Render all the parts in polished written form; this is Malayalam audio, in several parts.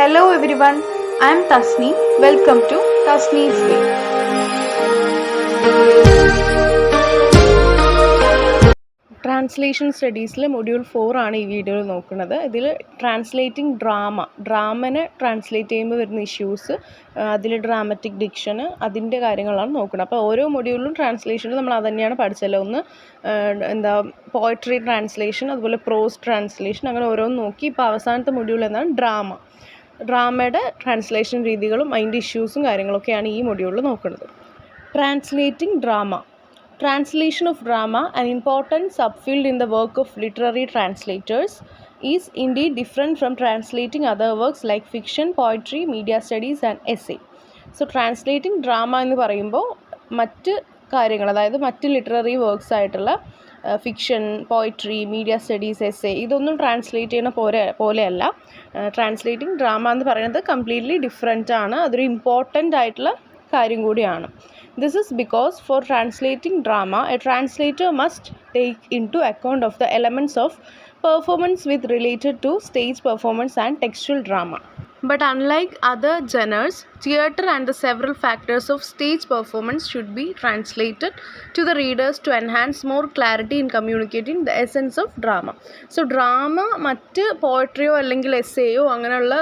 Hello everyone, I am Tasni. Welcome to Tasni's Way. Translation സ്റ്റഡീസിൽ മൊഡ്യൂൾ 4 ആണ് ഈ വീഡിയോയിൽ നോക്കുന്നത്. ഇതിൽ ട്രാൻസ്ലേറ്റിംഗ് ഡ്രാമനെ ട്രാൻസ്ലേറ്റ് ചെയ്യുമ്പോൾ വരുന്ന ഇഷ്യൂസ്, അതിൽ ഡ്രാമറ്റിക് ഡിക്ഷന്, അതിൻ്റെ കാര്യങ്ങളാണ് നോക്കുന്നത്. അപ്പോൾ ഓരോ മൊഡ്യൂളിലും ട്രാൻസ്ലേഷനിൽ നമ്മൾ അത് തന്നെയാണ് പഠിച്ചല്ലോ. ഒന്ന് പോയട്രി ട്രാൻസ്ലേഷൻ, അതുപോലെ പ്രോസ് ട്രാൻസ്ലേഷൻ, അങ്ങനെ ഓരോന്ന് നോക്കി. ഇപ്പോൾ അവസാനത്തെ മൊഡ്യൂൾ എന്താണ് ഡ്രാമയുടെ ട്രാൻസ്ലേഷൻ രീതികളും അതിൻ്റെ ഇഷ്യൂസും കാര്യങ്ങളൊക്കെയാണ് ഈ മൊഡ്യൂളിൽ നോക്കുന്നത്. Translating drama. Translation of drama, an important subfield in the work of literary translators, is indeed different from translating other works like fiction, poetry, media studies and essay. So translating drama എന്ന് പറയുമ്പോൾ മറ്റ് കാര്യങ്ങൾ, അതായത് മറ്റ് ലിറ്റററി വർക്ക്സ് ആയിട്ടുള്ള fiction, poetry, media studies, essay, ഇതൊന്നും ട്രാൻസ്ലേറ്റ് ചെയ്യുന്ന പോലെയല്ല. ട്രാൻസ്ലേറ്റിംഗ് ഡ്രാമ എന്ന് പറയുന്നത് കംപ്ലീറ്റ്ലി ഡിഫറെൻ്റ് ആണ്. അതൊരു ഇമ്പോർട്ടൻ്റ് ആയിട്ടുള്ള കാര്യം കൂടിയാണ്. This is because for translating drama, a translator must take into account of the elements of performance with related to stage performance and textual drama. But unlike other genres, theatre and the several factors of stage performance should be translated to the readers to enhance more clarity in communicating the essence of drama. So drama മറ്റ് പോയട്രിയോ അല്ലെങ്കിൽ എസ്സേയോ അങ്ങനെയുള്ള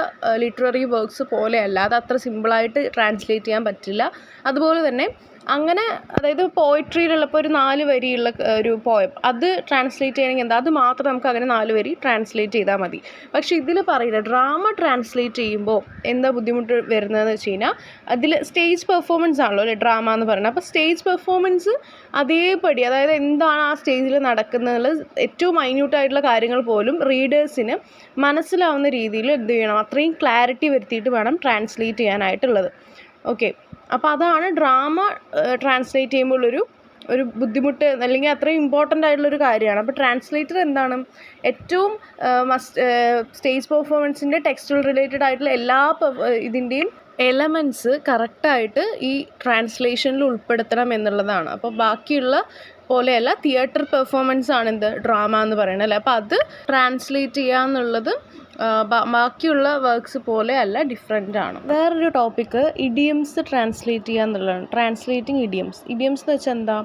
ലിറ്റററി വർക്ക്സ് പോലെയല്ല. അത് അത്ര സിമ്പിളായിട്ട് ട്രാൻസ്ലേറ്റ് ചെയ്യാൻ പറ്റില്ല. അതുപോലെ തന്നെ അങ്ങനെ, അതായത് പോയട്രിയിലുള്ളപ്പോൾ ഒരു 4 വരിയുള്ള ഒരു പോയം, അത് ട്രാൻസ്ലേറ്റ് ചെയ്യണമെങ്കിൽ എന്താ, അത് മാത്രം നമുക്ക് അങ്ങനെ 4 വരി ട്രാൻസ്ലേറ്റ് ചെയ്താൽ മതി. പക്ഷേ ഇതിൽ പറയുന്നത് ഡ്രാമ ട്രാൻസ്ലേറ്റ് ചെയ്യുമ്പോൾ എന്താ ബുദ്ധിമുട്ട് വരുന്നതെന്ന് വെച്ച് കഴിഞ്ഞാൽ, അതിൽ സ്റ്റേജ് പെർഫോമൻസ് ആണല്ലോ അല്ലേ ഡ്രാമ എന്ന് പറയുന്നത്. അപ്പോൾ സ്റ്റേജ് പെർഫോമൻസ് അതേപടി, അതായത് എന്താണ് ആ സ്റ്റേജിൽ നടക്കുന്നത്, ഏറ്റവും മൈന്യൂട്ടായിട്ടുള്ള കാര്യങ്ങൾ പോലും റീഡേഴ്സിന് മനസ്സിലാവുന്ന രീതിയിൽ എന്ത് ചെയ്യണം, അത്രയും ക്ലാരിറ്റി വരുത്തിയിട്ട് വേണം ട്രാൻസ്ലേറ്റ് ചെയ്യാനായിട്ടുള്ളത്. ഓക്കെ, അപ്പോൾ അതാണ് ഡ്രാമ ട്രാൻസ്ലേറ്റ് ചെയ്യുമ്പോൾ ഒരു ബുദ്ധിമുട്ട്, അല്ലെങ്കിൽ അത്രയും ഇമ്പോർട്ടൻ്റ് ആയിട്ടുള്ളൊരു കാര്യമാണ്. അപ്പോൾ ട്രാൻസ്ലേറ്റർ എന്താണ്, ഏറ്റവും സ്റ്റേജ് പെർഫോമൻസിൻ്റെ ടെക്സ്റ്റുവൽ റിലേറ്റഡ് ആയിട്ടുള്ള എല്ലാ ഇതിൻ്റെയും എലമെൻറ്റ്സ് കറക്റ്റായിട്ട് ഈ ട്രാൻസ്ലേഷനിൽ ഉൾപ്പെടുത്തണം എന്നുള്ളതാണ്. അപ്പോൾ ബാക്കിയുള്ള പോലെയല്ല, തിയേറ്റർ പെർഫോമൻസ് ആണ് ഡ്രാമ എന്ന് പറയുന്നത് അല്ലേ. അപ്പോൾ അത് ട്രാൻസ്ലേറ്റ് ചെയ്യുക എന്നുള്ളത് ബാക്കിയുള്ള വർക്ക്സ് പോലെ അല്ല, ഡിഫറെൻ്റ് ആണ്. വേറൊരു ടോപ്പിക്ക് ഇഡിയംസ് ട്രാൻസ്ലേറ്റ് ചെയ്യുക എന്നുള്ളതാണ്. ട്രാൻസ്ലേറ്റിംഗ് ഇഡിയംസ് എന്ന് വെച്ചാൽ എന്താ,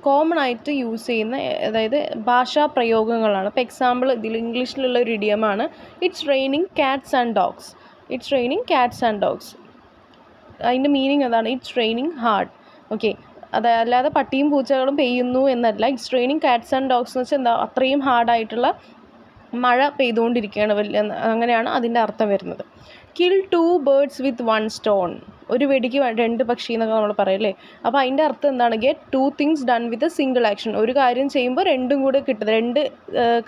കോമൺ ആയിട്ട് യൂസ് ചെയ്യുന്ന, അതായത് ഭാഷാ പ്രയോഗങ്ങളാണ്. ഇപ്പോൾ എക്സാമ്പിൾ ഇതിൽ ഇംഗ്ലീഷിലുള്ള ഒരു ഇഡിയമാണ് it's raining cats and dogs. അതിൻ്റെ മീനിങ് എന്താണ്, ഇറ്റ്സ് റെയിനിങ് ഹാർഡ്. ഓക്കെ, അതല്ലാതെ പട്ടിയും പൂച്ചകളും പെയ്യുന്നു എന്നല്ല. It's raining cats and dogs എന്ന് വെച്ചാൽ എന്താ, അത്രയും ഹാർഡായിട്ടുള്ള മഴ പെയ്തുകൊണ്ടിരിക്കുകയാണ്, അങ്ങനെയാണ് അതിൻ്റെ അർത്ഥം വരുന്നത്. കിൽ 2 birds with 1 stone, ഒരു വെടിക്ക് 2 പക്ഷി എന്നൊക്കെ നമ്മൾ പറയല്ലേ. അപ്പോൾ അതിൻ്റെ അർത്ഥം എന്താണ്, get 2 things done with a single action. ഒരു കാര്യം ചെയ്യുമ്പോൾ 2 കൂടെ കിട്ടുന്നത്, 2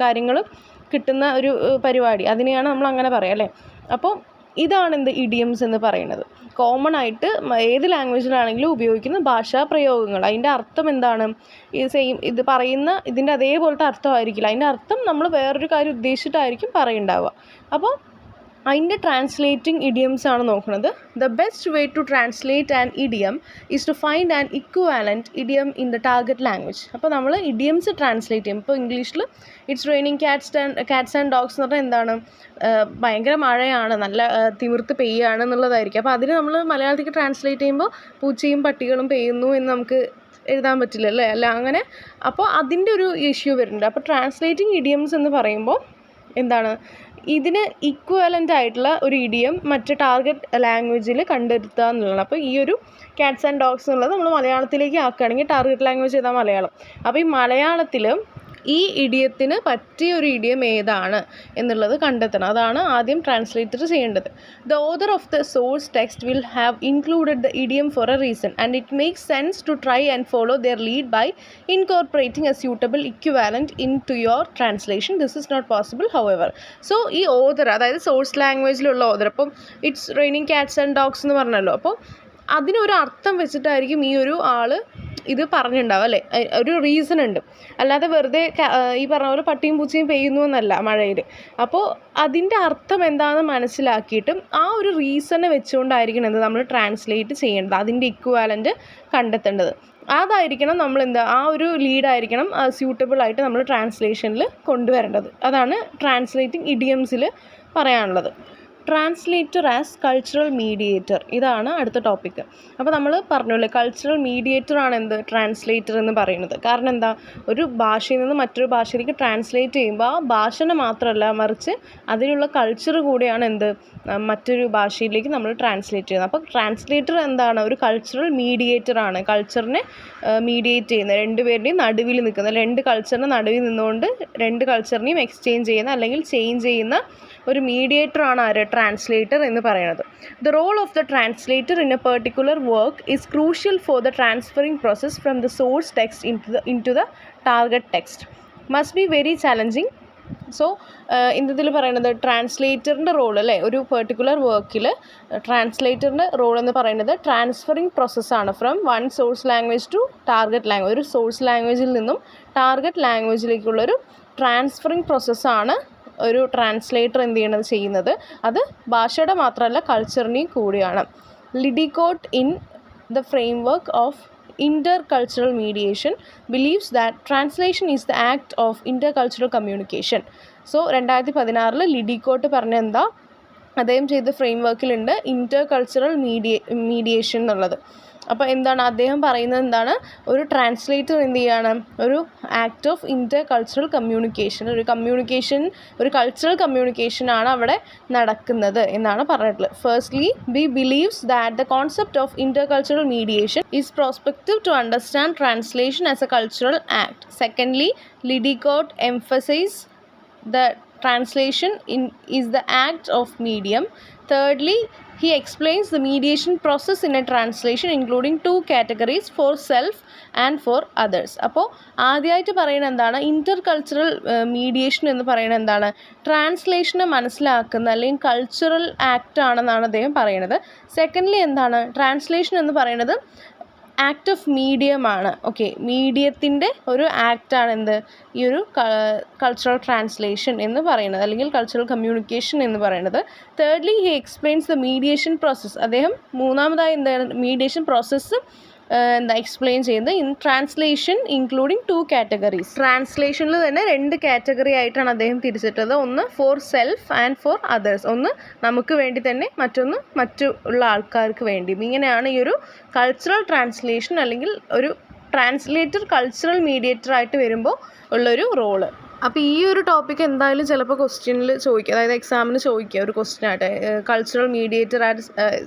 കാര്യങ്ങൾ കിട്ടുന്ന ഒരു പരിപാടി, അതിനെയാണ് നമ്മൾ അങ്ങനെ പറയാം അല്ലേ. അപ്പോൾ ഇതാണ് ഇഡിയംസ് എന്ന് പറയുന്നത്. കോമൺ ആയിട്ട് ഏത് ലാംഗ്വേജിലാണെങ്കിലും ഉപയോഗിക്കുന്ന ഭാഷാ പ്രയോഗങ്ങൾ. അതിൻ്റെ അർത്ഥം എന്താണ്, ഇത് പറയുന്ന ഇതിൻ്റെ അതേപോലത്തെ അർത്ഥമായിരിക്കില്ല. അതിൻ്റെ അർത്ഥം നമ്മൾ വേറൊരു കാര്യം ഉദ്ദേശിച്ചിട്ടായിരിക്കും പറയുണ്ടാവുക. അപ്പോൾ അതിൻ്റെ ട്രാൻസ്ലേറ്റിംഗ് ഇഡിയംസ് ആണ് നോക്കുന്നത്. The best way to translate an idiom is to find an equivalent idiom in the target language. അപ്പോൾ നമ്മൾ ഇഡിയംസ് ട്രാൻസ്ലേറ്റ് ചെയ്യും. ഇപ്പോൾ ഇംഗ്ലീഷിൽ it's raining cats and dogs എന്ന് പറഞ്ഞാൽ എന്താണ്, ഭയങ്കര മഴയാണ്, നല്ല തിമിർത്ത് പെയ്യാണ് എന്നുള്ളതായിരിക്കും. അപ്പോൾ അതിന് നമ്മൾ മലയാളത്തിലേക്ക് ട്രാൻസ്ലേറ്റ് ചെയ്യുമ്പോൾ പൂച്ചയും പട്ടികളും പെയ്യുന്നു എന്ന് നമുക്ക് എഴുതാൻ പറ്റില്ലല്ലേ, അല്ല അങ്ങനെ. അപ്പോൾ അതിൻ്റെ ഒരു ഇഷ്യൂ വരുന്നുണ്ട്. അപ്പോൾ ട്രാൻസ്ലേറ്റിംഗ് ഇഡിയംസ് എന്ന് പറയുമ്പോൾ എന്താണ്, ഇതിന് ഇക്വലൻ്റ് ആയിട്ടുള്ള ഒരു ഇഡിയം മറ്റ് ടാർഗറ്റ് ലാംഗ്വേജിൽ കണ്ടെത്തുക എന്നുള്ളതാണ്. അപ്പോൾ ഈ ഒരു കാറ്റ്സ് ആൻഡ് ഡോഗ്സ് എന്നുള്ളത് നമ്മൾ മലയാളത്തിലേക്ക് ആക്കുകയാണെങ്കിൽ ടാർഗറ്റ് ലാംഗ്വേജ് ചെയ്താൽ മലയാളം. അപ്പോൾ ഈ മലയാളത്തിൽ ഈ ഇഡിയത്തിന് പറ്റിയ ഒരു ഇഡിയം ഏതാണ് എന്നുള്ളത് കണ്ടെത്തണം. അതാണ് ആദ്യം ട്രാൻസ്ലേറ്റർ ചെയ്യേണ്ടത്. The author of the source text will have included the idiom for a reason and it makes sense to try and follow their lead by incorporating a suitable equivalent into your translation. This is not possible however. So ഈ ഓതർ, അതായത് സോഴ്സ് ലാംഗ്വേജിലുള്ള ഓതർ, അപ്പം it's raining cats and dogs എന്ന് പറഞ്ഞല്ലോ, അപ്പോൾ അതിനൊരു അർത്ഥം വെച്ചിട്ടായിരിക്കും ഈ ഒരു ആൾ ഇത് പറഞ്ഞിട്ടുണ്ടാവും അല്ലേ, ഒരു റീസൺ ഉണ്ട്. അല്ലാതെ വെറുതെ ഈ പറഞ്ഞ പോലെ പട്ടിയും പൂച്ചയും പെയ്യുന്നു എന്നല്ല മഴയിൽ. അപ്പോൾ അതിൻ്റെ അർത്ഥം എന്താണെന്ന് മനസ്സിലാക്കിയിട്ട് ആ ഒരു റീസണെ വെച്ചുകൊണ്ടായിരിക്കണം എന്ത് നമ്മൾ ട്രാൻസ്ലേറ്റ് ചെയ്യേണ്ടത്, അതിൻ്റെ ഇക്വാലൻ്റ് കണ്ടെത്തേണ്ടത്. അതായിരിക്കണം നമ്മൾ ആ ഒരു ലീഡായിരിക്കണം സ്യൂട്ടബിൾ ആയിട്ട് നമ്മൾ ട്രാൻസ്ലേഷനിൽ കൊണ്ടുവരേണ്ടത്. അതാണ് ട്രാൻസ്ലേറ്റിംഗ് ഇഡിയംസിൽ പറയാനുള്ളത്. ട്രാൻസ്ലേറ്റർ ആസ് കൾച്ചറൽ മീഡിയേറ്റർ, ഇതാണ് അടുത്ത ടോപ്പിക്ക്. അപ്പോൾ നമ്മൾ പറഞ്ഞല്ലോ കൾച്ചറൽ മീഡിയേറ്റർ ആണ് എന്ത് ട്രാൻസ്ലേറ്റർ എന്ന് പറയുന്നത്. കാരണം എന്താ, ഒരു ഭാഷയിൽ നിന്ന് മറ്റൊരു ഭാഷയിലേക്ക് ട്രാൻസ്ലേറ്റ് ചെയ്യുമ്പോൾ ആ ഭാഷനെ മാത്രമല്ല മറിച്ച് അതിലുള്ള കൾച്ചർ കൂടിയാണ് എന്ത് മറ്റൊരു ഭാഷയിലേക്ക് നമ്മൾ ട്രാൻസ്ലേറ്റ് ചെയ്യുന്നത്. അപ്പോൾ ട്രാൻസ്ലേറ്റർ എന്താണ്, ഒരു കൾച്ചറൽ മീഡിയേറ്റർ ആണ്. കൾച്ചറിനെ മീഡിയേറ്റ് ചെയ്യുന്ന, രണ്ടുപേരുടെയും നടുവിൽ നിൽക്കുന്ന, രണ്ട് കൾച്ചറിന് നടുവിൽ നിന്നുകൊണ്ട് രണ്ട് കൾച്ചറിനെയും എക്സ്ചേഞ്ച് ചെയ്യുന്ന അല്ലെങ്കിൽ ചേഞ്ച് ചെയ്യുന്ന ഒരു മീഡിയേറ്റർ ആണ് ആര്, ട്രാൻസ്ലേറ്റർ എന്ന് പറയുന്നത്. The role of the translator in a particular work is crucial for the transferring process from the source text into the target text must be very challenging. So ഇതിൽ പറയുന്നത് ട്രാൻസ്ലേറ്ററിൻ്റെ റോൾ അല്ലേ, ഒരു പെർട്ടിക്കുലർ വർക്കിൽ ട്രാൻസ്ലേറ്ററിൻ്റെ റോൾ എന്ന് പറയുന്നത് ട്രാൻസ്ഫറിങ് പ്രോസസ്സാണ് from one source language to target language. ഒരു സോഴ്സ് ലാംഗ്വേജിൽ നിന്നും ടാർഗറ്റ് ലാംഗ്വേജിലേക്കുള്ളൊരു ട്രാൻസ്ഫറിങ് പ്രോസസ്സാണ് ഒരു ട്രാൻസ്ലേറ്റർ എന്ത് ചെയ്യണത് ചെയ്യുന്നത്. അത് ഭാഷയുടെ മാത്രമല്ല കൾച്ചറിനെയും കൂടിയാണ്. Liddicoat in the framework of intercultural mediation believes that translation is the act of intercultural communication. So 2016 ലിഡിക്കോട്ട് പറഞ്ഞ എന്താ, അദ്ദേഹം ചെയ്ത ഫ്രെയിംവർക്കിലുണ്ട് ഇൻ്റർകൾച്ചറൽ മീഡിയേഷൻ എന്നുള്ളത്. അപ്പോൾ എന്താണ് അദ്ദേഹം പറയുന്നത്, എന്താണ് ഒരു ട്രാൻസ്ലേറ്റർ എന്ത് ചെയ്യാണ്, ഒരു ആക്ട് ഓഫ് ഇൻ്റർകൾച്ചറൽ കമ്മ്യൂണിക്കേഷൻ, ഒരു കൾച്ചറൽ കമ്മ്യൂണിക്കേഷനാണ് അവിടെ നടക്കുന്നത് എന്നാണ് പറഞ്ഞിട്ടുള്ളത്. Firstly be believes that the concept of intercultural mediation is prospective to understand translation as a cultural act. Secondly Liddicoat emphasise the translation is the act of medium. Thirdly, he explains the mediation process in a translation including two categories, for self and for others. അപ്പോൾ ആദ്യമായിട്ട് പറയുന്നത് എന്താണ്, ഇൻ്റർകൾച്ചറൽ മീഡിയേഷൻ എന്ന് പറയുന്നത് എന്താണ്, ട്രാൻസ്ലേഷനെ മനസ്സിലാക്കുന്ന അല്ലെങ്കിൽ കൾച്ചറൽ ആക്ട് ആണെന്നാണ് അദ്ദേഹം പറയുന്നത്. സെക്കൻഡ്ലി എന്താണ്, ട്രാൻസ്ലേഷൻ എന്ന് പറയുന്നത് ആക്ട് ഓഫ് മീഡിയം ആണ്. ഓക്കെ, മീഡിയത്തിൻ്റെ ഒരു ആക്റ്റാണ് എന്ത് ഈ ഒരു കൾച്ചറൽ ട്രാൻസ്ലേഷൻ എന്ന് പറയുന്നത് അല്ലെങ്കിൽ കൾച്ചറൽ കമ്മ്യൂണിക്കേഷൻ എന്ന് പറയുന്നത്. Thirdly he explains the mediation process. അദ്ദേഹം മൂന്നാമതായി എന്താണ് മീഡിയേഷൻ പ്രോസസ്സ് എക്സ്പ്ലെയിൻ ചെയ്യുന്നത് in translation including two categories. ട്രാൻസ്ലേഷനിൽ തന്നെ രണ്ട് കാറ്റഗറി ആയിട്ടാണ് അദ്ദേഹം തിരിച്ചിട്ടത്. ഒന്ന് for self and for others. ഒന്ന് നമുക്ക് വേണ്ടി തന്നെ, മറ്റൊന്ന് മറ്റുള്ള ആൾക്കാർക്ക് വേണ്ടി. ഇങ്ങനെയാണ് ഈ ഒരു കൾച്ചറൽ ട്രാൻസ്ലേഷൻ അല്ലെങ്കിൽ ഒരു ട്രാൻസ്ലേറ്റർ കൾച്ചറൽ മീഡിയേറ്റർ ആയിട്ട് വരുമ്പോൾ ഉള്ളൊരു റോള്. അപ്പോൾ ഈ ഒരു ടോപ്പിക്ക് എന്തായാലും ചിലപ്പോൾ ക്വസ്റ്റ്യനിൽ ചോദിക്കുക, അതായത് എക്സാമിന് ചോദിക്കുക ഒരു ക്വസ്റ്റ്യൻ ആയിട്ട്, cultural mediator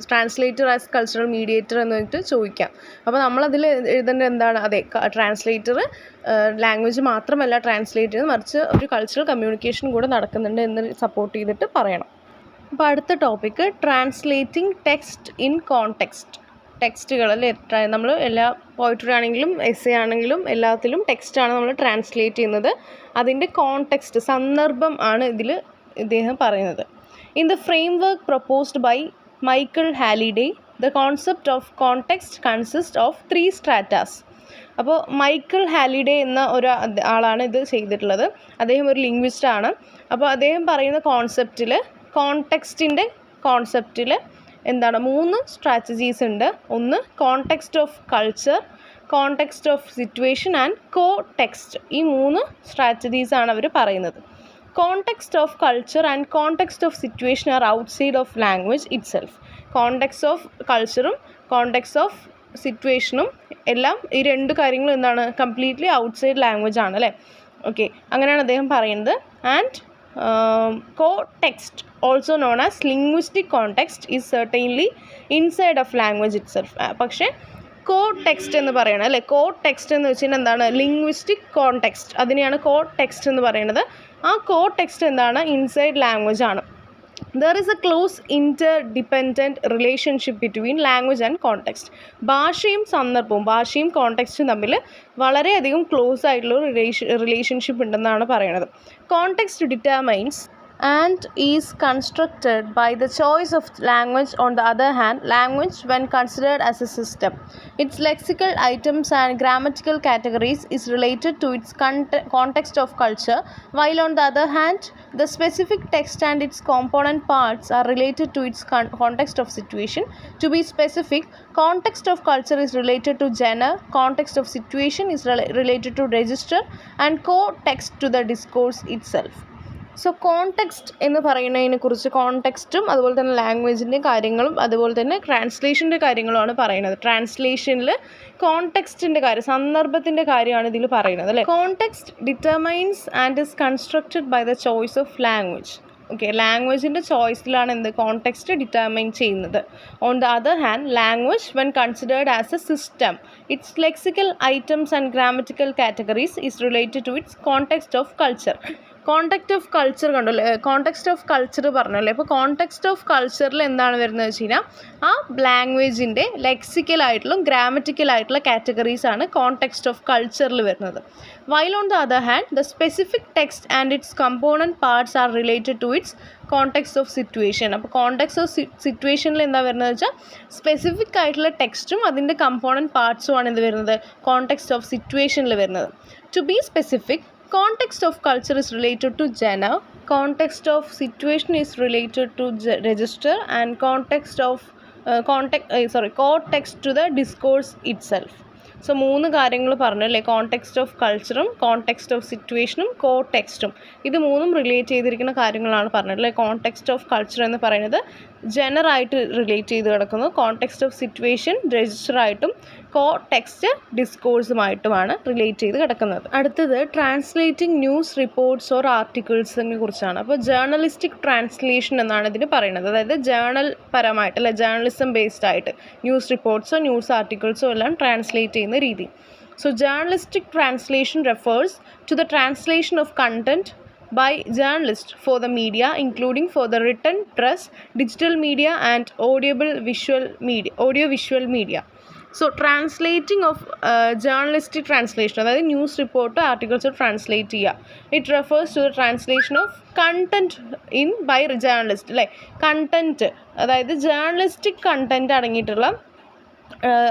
translator as cultural mediator എന്ന് പറഞ്ഞിട്ട് ചോദിക്കാം. അപ്പോൾ നമ്മളതിൽ എഴുതേണ്ടത് എന്താണ്, അതെ ട്രാൻസ്ലേറ്റർ ലാംഗ്വേജ് മാത്രമല്ല ട്രാൻസ്ലേറ്റ് ചെയ്യുന്നത്, മറിച്ച് ഒരു കൾച്ചറൽ കമ്മ്യൂണിക്കേഷൻ കൂടെ നടക്കുന്നുണ്ട് എന്ന് സപ്പോർട്ട് ചെയ്തിട്ട് പറയണം. അപ്പോൾ അടുത്ത topic translating text in context. ടെക്സ്റ്റുകൾ അല്ലേ, നമ്മൾ എല്ലാ പോയിട്രി ആണെങ്കിലും എസ്സേ ആണെങ്കിലും എല്ലാത്തിലും ടെക്സ്റ്റാണ് നമ്മൾ ട്രാൻസ്ലേറ്റ് ചെയ്യുന്നത്. അതിൻ്റെ കോണ്ടെക്സ്റ്റ്, സന്ദർഭം ആണ് ഇതിൽ ഇദ്ദേഹം പറയുന്നത്. In the framework proposed by Michael Halliday the concept of context consist of 3 stratas. അപ്പോൾ മൈക്കിൾ ഹാലിഡേ എന്ന ഒരു ആളാണ് ഇത് ചെയ്തിട്ടുള്ളത്. അദ്ദേഹം ഒരു ലിംഗ്വിസ്റ്റാണ്. അപ്പോൾ അദ്ദേഹം പറയുന്ന കോൺസെപ്റ്റിൽ എന്താണ് 3 സ്ട്രാറ്റജീസ് ഉണ്ട്. ഒന്ന് context of culture, context of situation and co text. ഈ 3 സ്ട്രാറ്റജീസാണ് അവർ പറയുന്നത്. Context of culture and context of situation are outside of language itself. Context of കൾച്ചറും കോണ്ടെക്സ്റ്റ് ഓഫ് സിറ്റുവേഷനും എല്ലാം ഈ 2 കാര്യങ്ങളും എന്താണ് കംപ്ലീറ്റ്ലി ഔട്ട്സൈഡ് ലാംഗ്വേജ് ആണ് അല്ലേ. ഓക്കെ, അങ്ങനെയാണ് അദ്ദേഹം പറയുന്നത്. And co-text, also known as linguistic context, is certainly inside of language itself. പക്ഷേ co-text എന്ന് പറയണം അല്ലേ. co-text എന്ന് വെച്ചാൽ എന്താണ്, ലിംഗ്വിസ്റ്റിക് കോണ്ടെക്സ്റ്റ്, അതിനെയാണ് co-text എന്ന് പറയുന്നത്. ആ co-text എന്താണ്, ഇൻസൈഡ് ലാംഗ്വേജ് ആണ്. There is a close interdependent relationship between language and context. ഭാഷയും സന്ദർഭവും, ഭാഷയും കോണ്ടെക്സ്റ്റും തമ്മിൽ വളരെയധികം ക്ലോസ് ആയിട്ടുള്ള റിലേഷൻഷിപ്പ് ഉണ്ടെന്നാണ് പറയുന്നത്. Context determines and is constructed by the choice of language. On the other hand, language, when considered as a system, its lexical items and grammatical categories is related to its context of culture, while on the other hand, the specific text and its component parts are related to its context of situation. To be specific, context of culture is related to genre, context of situation is related to register, and co-text to the discourse itself. So context എന്ന് പറയുന്നതിനെ കുറിച്ച് കോണ്ടെക്സ്റ്റും അതുപോലെ തന്നെ ലാംഗ്വേജിൻ്റെ കാര്യങ്ങളും അതുപോലെ തന്നെ ട്രാൻസ്ലേഷൻ്റെ കാര്യങ്ങളുമാണ് പറയുന്നത്. ട്രാൻസ്ലേഷനിൽ കോണ്ടെക്സ്റ്റിൻ്റെ കാര്യം, സന്ദർഭത്തിൻ്റെ കാര്യമാണ് ഇതിൽ പറയുന്നത് അല്ലേ. Context determines and is constructed by the choice of language. Okay, ലാംഗ്വേജിൻ്റെ ചോയ്സിലാണ് എന്ത് കോണ്ടെക്സ്റ്റ് ഡിറ്റർമൈൻ ചെയ്യുന്നത്. On the other hand language when considered as a system its lexical items and grammatical categories is related to its context of culture. Context of culture കണ്ടല്ലേ, കോണ്ടെക്സ്റ്റ് ഓഫ് കൾച്ചർ പറഞ്ഞല്ലേ. അപ്പോൾ കോണ്ടെക്സ്റ്റ് ഓഫ് കൾച്ചറിൽ എന്താണ് വരുന്നത് വെച്ച് കഴിഞ്ഞാൽ ആ ലാംഗ്വേജിൻ്റെ ലെക്സിക്കലായിട്ടുള്ള ഗ്രാമറ്റിക്കലായിട്ടുള്ള കാറ്റഗറീസാണ് കോണ്ടെക്സ്റ്റ് ഓഫ് കൾച്ചറിൽ വരുന്നത്. While on the other hand the specific text and its component parts are related to its context of situation. അപ്പോൾ കോണ്ടെക്സ്റ്റ് ഓഫ് സിറ്റുവേഷനിൽ എന്താ വരുന്നത് വെച്ചാൽ സ്പെസിഫിക് ആയിട്ടുള്ള ടെക്സ്റ്റും അതിൻ്റെ കമ്പോണൻറ്റ് പാർട്സും ആണ് എന്ത് വരുന്നത് കോണ്ടെക്സ്റ്റ് ഓഫ് സിറ്റുവേഷനിൽ വരുന്നത്. To be specific, context of culture is related to genre, context of situation is related to register, and context to the discourse itself. So 3 കാര്യങ്ങൾ പറഞ്ഞു അല്ലേ. കോണ്ടെക്സ്റ്റ് ഓഫ് കൾച്ചറും കോണ്ടെക്സ്റ്റ് ഓഫ് സിറ്റുവേഷനും കോടെക്സ്റ്റും, ഇത് 3ഉം റിലേറ്റ് ചെയ്തിരിക്കുന്ന കാര്യങ്ങളാണ് പറഞ്ഞത് അല്ലേ. കോണ്ടെക്സ്റ്റ് ഓഫ് കൾച്ചർ എന്ന് പറയുന്നത് ജനറായിട്ട് റിലേറ്റ് ചെയ്ത് കിടക്കുന്നു, കോണ്ടെക്സ്റ്റ് ഓഫ് സിറ്റുവേഷൻ രജിസ്റ്ററായിട്ടും കോടെക്സ്റ്റ് ഡിസ്കോഴ്സുമായിട്ടുമാണ് റിലേറ്റ് ചെയ്ത് കിടക്കുന്നത്. അടുത്തത് ട്രാൻസ്ലേറ്റിംഗ് ന്യൂസ് റിപ്പോർട്ട്സ് ഓർ ആർട്ടിക്കിൾസിനെ കുറിച്ചാണ്. അപ്പോൾ ജേർണലിസ്റ്റിക് ട്രാൻസ്ലേഷൻ എന്നാണ് ഇതിന് പറയുന്നത്. അതായത് ജേർണൽ പരമായിട്ട് അല്ലെ, ജേർണലിസം ബേസ്ഡ് ആയിട്ട് ന്യൂസ് റിപ്പോർട്ട്സോ ന്യൂസ് ആർട്ടിക്കിൾസോ എല്ലാം ട്രാൻസ്ലേറ്റ് ചെയ്യുന്ന രീതി. So journalistic translation refers to the translation of content by journalists for the media, including for the written press, digital media and audio-visual media. So translating of journalistic translation, അതായത് ന്യൂസ് റിപ്പോർട്ട് ആർട്ടിക്കിൾസ് ട്രാൻസ്ലേറ്റ് ചെയ്യുക. It refers to the translation of content in by journalist അല്ലേ. കണ്ടന്റ് അതായത് ജേർണലിസ്റ്റിക് കണ്ടന്റ് അടങ്ങിയിട്ടുള്ള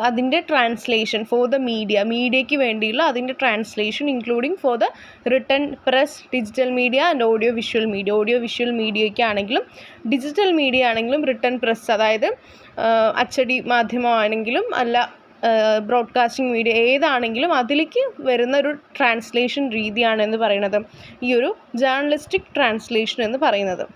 അതിൻ്റെ ട്രാൻസ്ലേഷൻ ഫോർ ദ മീഡിയയ്ക്ക് വേണ്ടിയുള്ള അതിൻ്റെ translation including for the written press, digital media and audio visual മീഡിയയ്ക്ക് ആണെങ്കിലും ഡിജിറ്റൽ മീഡിയ ആണെങ്കിലും റിട്ടൺ പ്രസ് അതായത് അച്ചടി മാധ്യമമാണെങ്കിലും അല്ല ബ്രോഡ്കാസ്റ്റിംഗ് മീഡിയ ഏതാണെങ്കിലും അതിലേക്ക് വരുന്ന ഒരു ട്രാൻസ്ലേഷൻ രീതിയാണെന്ന് പറയുന്നത് ഈ ഒരു ജേർണലിസ്റ്റിക് ട്രാൻസ്ലേഷൻ എന്ന് പറയുന്നത്.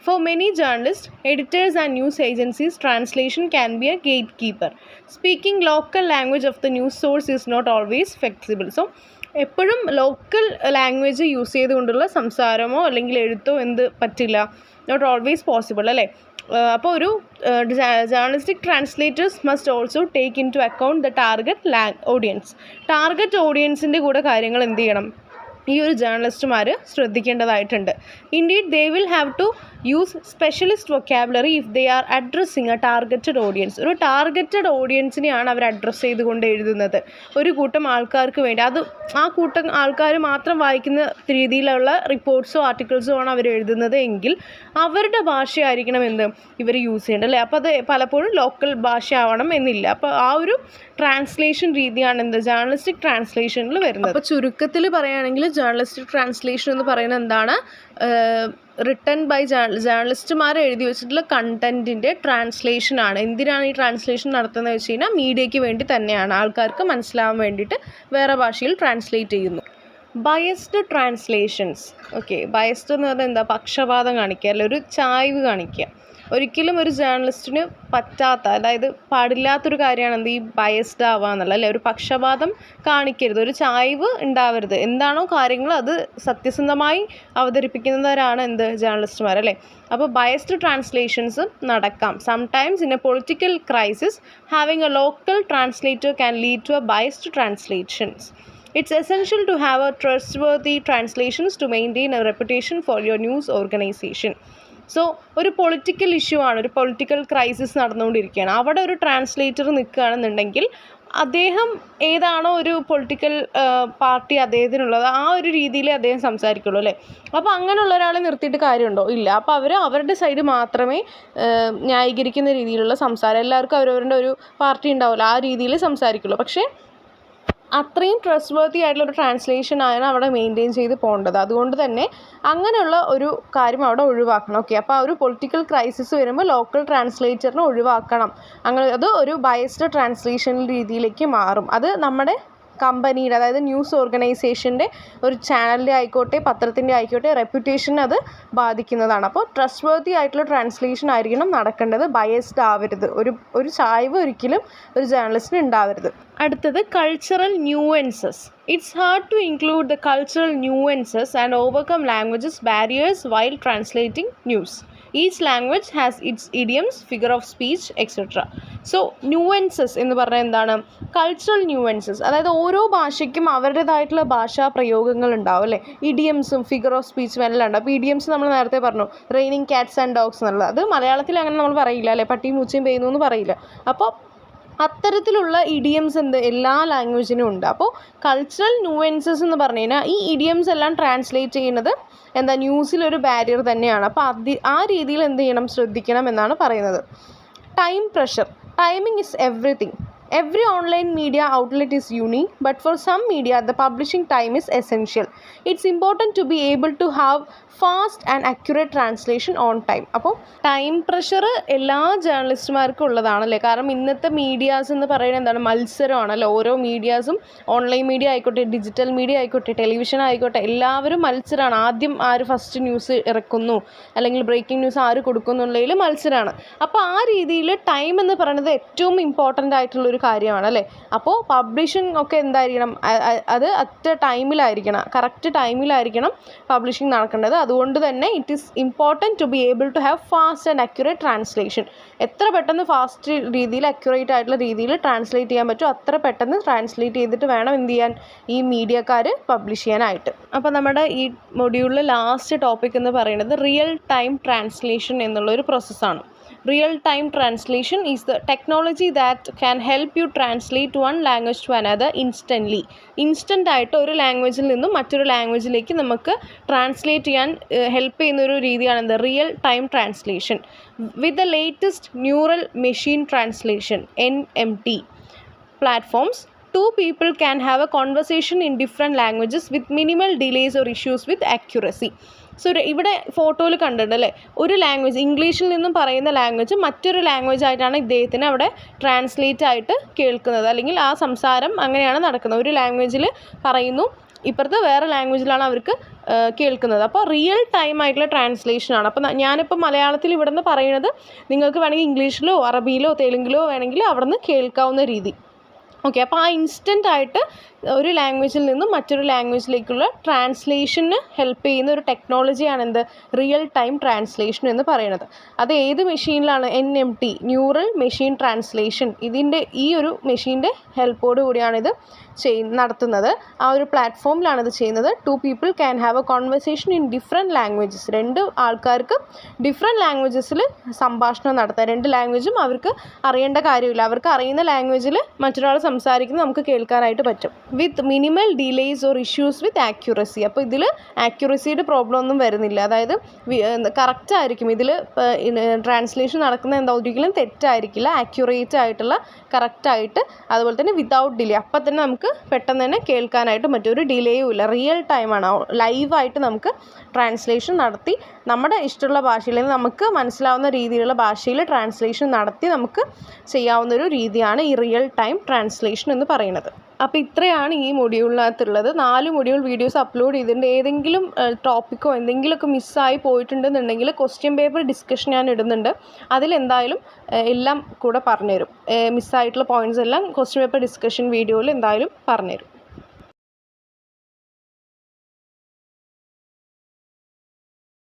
For many journalists, editors and news agencies, translation can be a gatekeeper. Speaking local language of the news source is not always flexible. So, എപ്പോഴും ലോക്കൽ ലാംഗ്വേജ് യൂസ് ചെയ്തുകൊണ്ടുള്ള സംസാരമോ അല്ലെങ്കിൽ എഴുത്തോ എന്ത് പറ്റില്ല, നോട്ട് ഓൾവേസ് പോസിബിൾ അല്ലേ. അപ്പോൾ ഒരു journalistic translators must also take in to account the target ഓഡിയൻസിൻ്റെ കൂടെ കാര്യങ്ങൾ എന്ത് ചെയ്യണം, ഈ ഒരു ജേർണലിസ്റ്റുമാർ ശ്രദ്ധിക്കേണ്ടതായിട്ടുണ്ട്. Indeed they will have to use specialist vocabulary if they are addressing a targeted audience. ഒരു ടാർഗറ്റഡ് ഓഡിയൻസിനെയാണ് അവർ അഡ്രസ്സ് ചെയ്തുകൊണ്ട് എഴുതുന്നത്, ഒരു കൂട്ടം ആൾക്കാർക്ക് വേണ്ടി. അത് ആ കൂട്ടം ആൾക്കാർ മാത്രം വായിക്കുന്ന രീതിയിലുള്ള റിപ്പോർട്ട്സോ ആർട്ടിക്കിൾസോ ആണ് അവർ എഴുതുന്നത് എങ്കിൽ അവരുടെ ഭാഷയായിരിക്കണം ഇവർ യൂസ് ചെയ്യേണ്ടത് അല്ലേ. അപ്പോൾ അത് പലപ്പോഴും ലോക്കൽ ഭാഷ ആവണം എന്നില്ല. അപ്പോൾ ആ ഒരു ട്രാൻസ്ലേഷൻ രീതിയാണ് ജേർണലിസ്റ്റിക് ട്രാൻസ്ലേഷനിൽ വരുന്നത്. അപ്പോൾ ചുരുക്കത്തിൽ പറയുകയാണെങ്കിൽ ജേർണലിസ്റ്റിക് ട്രാൻസ്ലേഷൻ എന്ന് പറയുന്നത് എന്താണ്, റിട്ടൺ ബൈ ജേർണലിസ്റ്റുമാർ എഴുതി വെച്ചിട്ടുള്ള കണ്ടൻറ്റിൻ്റെ ട്രാൻസ്ലേഷനാണ്. എന്തിനാണ് ഈ ട്രാൻസ്ലേഷൻ നടത്തുന്നത് വെച്ച് കഴിഞ്ഞാൽ മീഡിയയ്ക്ക് വേണ്ടി തന്നെയാണ്, ആൾക്കാർക്ക് മനസ്സിലാവാൻ വേണ്ടിയിട്ട് വേറെ ഭാഷയിൽ ട്രാൻസ്ലേറ്റ് ചെയ്യുന്നു. Biased translations. ഓക്കെ, ബയസ്ഡ് എന്ന് പറഞ്ഞാൽ എന്താ, പക്ഷപാതം കാണിക്കുക അല്ലെ, ഒരു ചായ്വ് കാണിക്കുക. ഒരിക്കലും ഒരു ജേർണലിസ്റ്റിന് പറ്റാത്ത, അതായത് പാടില്ലാത്തൊരു കാര്യമാണ് ഈ ബയസ്ഡ് ആവുക എന്നുള്ളത് അല്ലേ. ഒരു പക്ഷപാതം കാണിക്കരുത്, ഒരു ചായ്വ് ഉണ്ടാവരുത്. എന്താണോ കാര്യങ്ങൾ അത് സത്യസന്ധമായി അവതരിപ്പിക്കുന്നവരാണ് ജേർണലിസ്റ്റുമാർ അല്ലേ. അപ്പോൾ ബയസ്ഡ് ട്രാൻസ്ലേഷൻസ് നടക്കാം. Sometimes in a political crisis having a local translator can lead to a biased translations. It's essential to have a trustworthy translations to maintain a reputation for your news organization. So ഒരു പൊളിറ്റിക്കൽ ഇഷ്യൂ ആണ്, ഒരു പൊളിറ്റിക്കൽ ക്രൈസിസ് നടന്നുകൊണ്ടിരിക്കുകയാണ്. അവിടെ ഒരു ട്രാൻസ്ലേറ്റർ നിൽക്കുകയാണെന്നുണ്ടെങ്കിൽ അദ്ദേഹം ഏതാണോ ഒരു പൊളിറ്റിക്കൽ പാർട്ടി അദ്ദേഹത്തിനുള്ളത് ആ ഒരു രീതിയിൽ അദ്ദേഹം സംസാരിക്കുള്ളൂ അല്ലേ. അപ്പോൾ അങ്ങനെയുള്ള ഒരാളെ നിർത്തിയിട്ട് കാര്യമുണ്ടോ? ഇല്ല. അപ്പോൾ അവർ അവരുടെ സൈഡ് മാത്രമേ ന്യായീകരിക്കുന്ന രീതിയിലുള്ള സംസാരം, എല്ലാവർക്കും അവരവരുടെ ഒരു പാർട്ടി ഉണ്ടാവില്ല, ആ രീതിയിൽ സംസാരിക്കുള്ളൂ. പക്ഷേ അത്രയും ട്രസ്റ്റ് വർത്തി ആയിട്ടുള്ള ഒരു ട്രാൻസ്ലേഷൻ ആണ് അവിടെ മെയിൻറ്റെയിൻ ചെയ്ത് പോകേണ്ടത്. അതുകൊണ്ട് തന്നെ അങ്ങനെയുള്ള ഒരു കാര്യം അവിടെ ഒഴിവാക്കണം. ഓക്കെ, അപ്പോൾ ആ ഒരു പൊളിറ്റിക്കൽ ക്രൈസിസ് വരുമ്പോൾ ലോക്കൽ ട്രാൻസ്ലേറ്ററിനെ ഒഴിവാക്കണം. അങ്ങനെ അത് ഒരു ബയസ്ഡ് ട്രാൻസ്ലേഷൻ രീതിയിലേക്ക് മാറും. അത് നമ്മുടെ കമ്പനിയുടെ, അതായത് ന്യൂസ് ഓർഗനൈസേഷൻ്റെ ഒരു ചാനലിൻ്റെ ആയിക്കോട്ടെ പത്രത്തിൻ്റെ ആയിക്കോട്ടെ റെപ്യൂട്ടേഷൻ അത് ബാധിക്കുന്നതാണ്. അപ്പോൾ ട്രസ്റ്റ് വർത്തി ആയിട്ടുള്ള ട്രാൻസ്ലേഷൻ ആയിരിക്കണം നടക്കേണ്ടത്, ബയസ്ഡ് ആവരുത്, ഒരു ചായ്വ് ഒരിക്കലും ഒരു ജേർണലിസ്റ്റിന് ഉണ്ടാവരുത്. അടുത്തത് cultural nuances. It's hard to include the cultural nuances and overcome languages barriers while translating news. Each language has its idioms, figure of speech, etc. So nuances എന്ന് പറഞ്ഞാൽ എന്താണ്? കൾച്ചറൽ ന്യൂവൻസസ്, അതായത് ഓരോ ഭാഷയ്ക്കും അവരുടേതായിട്ടുള്ള ഭാഷാ പ്രയോഗങ്ങൾ ഉണ്ടാവും അല്ലേ. ഇഡിയംസും ഫിഗർ ഓഫ് സ്പീച്ചും എല്ലാം ഉണ്ട്. അപ്പോൾ ഇഡിയംസ് നമ്മൾ നേരത്തെ പറഞ്ഞു, റെയിനിങ് കാറ്റ്സ് ആൻഡ് ഡോഗ്സ് എന്നുള്ളത്. അത് മലയാളത്തിൽ അങ്ങനെ നമ്മൾ പറയില്ല അല്ലേ, പട്ടിയും പൂച്ചയും പെയ്യുന്നു എന്ന് പറയില്ല. അപ്പോൾ അത്തരത്തിലുള്ള ഇഡിയംസ് എല്ലാ ലാംഗ്വേജിനും ഉണ്ട്. അപ്പോൾ കൾച്ചറൽ ന്യൂവൻസസ് എന്ന് പറഞ്ഞു കഴിഞ്ഞാൽ ഈ ഇഡിയംസ് എല്ലാം ട്രാൻസ്ലേറ്റ് ചെയ്യുന്നത് ന്യൂസിലൊരു ബാരിയർ തന്നെയാണ്. അപ്പോൾ ആ രീതിയിൽ എന്ത് ചെയ്യണം, ശ്രദ്ധിക്കണം എന്നാണ് പറയുന്നത്. Time pressure. Timing is everything. Every online media outlet is unique, but for some media the publishing time is essential. It's important to be able to have fast and accurate translation on time. അപ്പോൾ ടൈം പ്രഷർ എല്ലാ ജേർണലിസ്റ്റുമാർക്കും ഉള്ളതാണല്ലേ. കാരണം ഇന്നത്തെ മീഡിയാസ് എന്ന് പറയുന്നത് എന്താണ്, മത്സരമാണല്ലോ. ഓരോ മീഡിയാസും ഓൺലൈൻ മീഡിയ ആയിക്കോട്ടെ, ഡിജിറ്റൽ മീഡിയ ആയിക്കോട്ടെ, ടെലിവിഷൻ ആയിക്കോട്ടെ, എല്ലാവരും മത്സരമാണ്. ആദ്യം ആര് ഫസ്റ്റ് ന്യൂസ് ഇറക്കുന്നു അല്ലെങ്കിൽ ബ്രേക്കിംഗ് ന്യൂസ് ആര് കൊടുക്കുന്നുള്ളതിൽ മത്സരമാണ്. അപ്പോൾ ആ രീതിയിൽ ടൈം എന്ന് പറയുന്നത് ഏറ്റവും ഇമ്പോർട്ടൻ്റ് ആയിട്ടുള്ളൊരു കാര്യമാണ് അല്ലേ. അപ്പോൾ പബ്ലിഷിംഗ് ഒക്കെ എന്തായിരിക്കണം, അത് അറ്റ് ടൈമിലായിരിക്കണം, കറക്റ്റ് ടൈമിലായിരിക്കണം പബ്ലിഷിംഗ് നടക്കേണ്ടത്. അതുകൊണ്ട് തന്നെ it is important to be able to have fast and accurate translation. എത്ര പെട്ടെന്ന് ഫാസ്റ്റ് രീതിയിൽ അക്യുറേറ്റ് ആയിട്ടുള്ള രീതിയിൽ ട്രാൻസ്ലേറ്റ് ചെയ്യാൻ പറ്റുമോ അത്ര പെട്ടെന്ന് ട്രാൻസ്ലേറ്റ് ചെയ്തിട്ട് വേണം എന്ത് ചെയ്യാൻ, ഈ മീഡിയക്കാർ പബ്ലിഷ് ചെയ്യാനായിട്ട്. അപ്പോൾ നമ്മുടെ ഈ മൊഡ്യൂളിലെ ലാസ്റ്റ് ടോപ്പിക് എന്ന് പറയുന്നത് റിയൽ ടൈം ട്രാൻസ്ലേഷൻ എന്നുള്ളൊരു പ്രോസസ്സാണ്. Real time translation is the technology that can help you translate one language to another instantly. Instant ആയിട്ട് ഒരു ലാംഗ്വേജിൽ നിന്നും മറ്റൊരു ലാംഗ്വേജിലേക്ക് നമുക്ക് ട്രാൻസ്ലേറ്റ് ചെയ്യാൻ ഹെൽപ്പ് ചെയ്യുന്നൊരു രീതിയാണ് എന്ത്, real time translation. With the latest neural machine translation (NMT) platforms, two people can have a conversation in different languages with minimal delays or issues with accuracy. So ഇവിടെ ഫോട്ടോയിൽ കണ്ടിട്ടല്ലേ, ഒരു ലാംഗ്വേജ് ഇംഗ്ലീഷിൽ നിന്നും പറയുന്ന ലാംഗ്വേജ് മറ്റൊരു ലാംഗ്വേജ് ആയിട്ടാണ് ഇദ്ദേഹത്തിന് അവിടെ ട്രാൻസ്ലേറ്റ് ആയിട്ട് കേൾക്കുന്നത്, അല്ലെങ്കിൽ ആ സംസാരം അങ്ങനെയാണ് നടക്കുന്നത്. ഒരു ലാംഗ്വേജിൽ പറയുന്നു, ഇപ്പുറത്ത് വേറെ ലാംഗ്വേജിലാണ് അവർക്ക് കേൾക്കുന്നത്. അപ്പോൾ റിയൽ ടൈം ആയിട്ടുള്ള ട്രാൻസ്ലേഷനാണ്. അപ്പോൾ ഞാനിപ്പോൾ മലയാളത്തിൽ ഇവിടെ നിന്ന് പറയുന്നത് നിങ്ങൾക്ക് വേണമെങ്കിൽ ഇംഗ്ലീഷിലോ അറബിയിലോ തെലുങ്കിലോ വേണമെങ്കിൽ അവിടെ നിന്ന് കേൾക്കാവുന്ന രീതി. ഓക്കെ, അപ്പോൾ ആ ഇൻസ്റ്റൻ്റ് ആയിട്ട് ഒരു ലാംഗ്വേജിൽ നിന്നും മറ്റൊരു ലാംഗ്വേജിലേക്കുള്ള ട്രാൻസ്ലേഷന് ഹെൽപ്പ് ചെയ്യുന്ന ഒരു ടെക്നോളജിയാണ് എന്ത്, റിയൽ ടൈം ട്രാൻസ്ലേഷൻ എന്ന് പറയുന്നത്. അത് ഏത് മെഷീനിലാണ്? NMT, neural machine translation. ഈ ഒരു മെഷീൻ്റെ ഹെൽപ്പോട് കൂടിയാണ് ഇത് നടത്തുന്നത്. ആ ഒരു പ്ലാറ്റ്ഫോമിലാണ് ഇത് ചെയ്യുന്നത്. 2 people can have a conversation in different languages. 2 ആൾക്കാർക്ക് ഡിഫറെൻറ്റ് ലാംഗ്വേജസിൽ സംഭാഷണം നടത്താം. 2 ലാംഗ്വേജും അവർക്ക് അറിയേണ്ട കാര്യമില്ല. അവർക്ക് അറിയുന്ന ലാംഗ്വേജിൽ മറ്റൊരാൾ സംസാരിക്കുന്നത് നമുക്ക് കേൾക്കാനായിട്ട് പറ്റും. വിത്ത് minimal delays or issues with accuracy. അപ്പോൾ ഇതിൽ ആക്യുറസിയുടെ പ്രോബ്ലം ഒന്നും വരുന്നില്ല. അതായത് കറക്റ്റ് ആയിരിക്കും ഇതിൽ ട്രാൻസ്ലേഷൻ നടക്കുന്നത്, ഒരിക്കലും തെറ്റായിരിക്കില്ല, ആക്യുറേറ്റ് ആയിട്ടുള്ള കറക്റ്റായിട്ട്, അതുപോലെ തന്നെ വിതൗട്ട് ഡിലേ. അപ്പം തന്നെ നമുക്ക് പെട്ടെന്ന് തന്നെ കേൾക്കാനായിട്ട് പറ്റും, ഒരു ഡിലേയും ഇല്ല. റിയൽ ടൈമാണ്, ലൈവായിട്ട് നമുക്ക് ട്രാൻസ്ലേഷൻ നടത്തി നമ്മുടെ ഇഷ്ടമുള്ള ഭാഷയിൽ നിന്ന് നമുക്ക് മനസ്സിലാവുന്ന രീതിയിലുള്ള ഭാഷയിൽ ട്രാൻസ്ലേഷൻ നടത്തി നമുക്ക് ചെയ്യാവുന്നൊരു രീതിയാണ് ഈ റിയൽ ടൈം ട്രാൻസ്ലേഷൻ എന്ന് പറയുന്നത്. അപ്പോൾ ഇത്രയാണ് ഈ മൊഡ്യൂളിനകത്തുള്ളത്. 4 മൊഡ്യൂൾ വീഡിയോസ് അപ്ലോഡ് ചെയ്തിട്ടുണ്ട്. ഏതെങ്കിലും ടോപ്പിക്കോ എന്തെങ്കിലുമൊക്കെ മിസ്സായി പോയിട്ടുണ്ടെന്നുണ്ടെങ്കിൽ ക്വസ്റ്റ്യൻ പേപ്പർ ഡിസ്കഷൻ ഞാൻ ഇടുന്നുണ്ട്. അതിലെന്തായാലും എല്ലാം കൂടെ പറഞ്ഞുതരും. മിസ്സായിട്ടുള്ള പോയിൻറ്റ്സ് എല്ലാം ക്വസ്റ്റ്യൻ പേപ്പർ ഡിസ്കഷൻ വീഡിയോയിൽ എന്തായാലും പറഞ്ഞുതരും.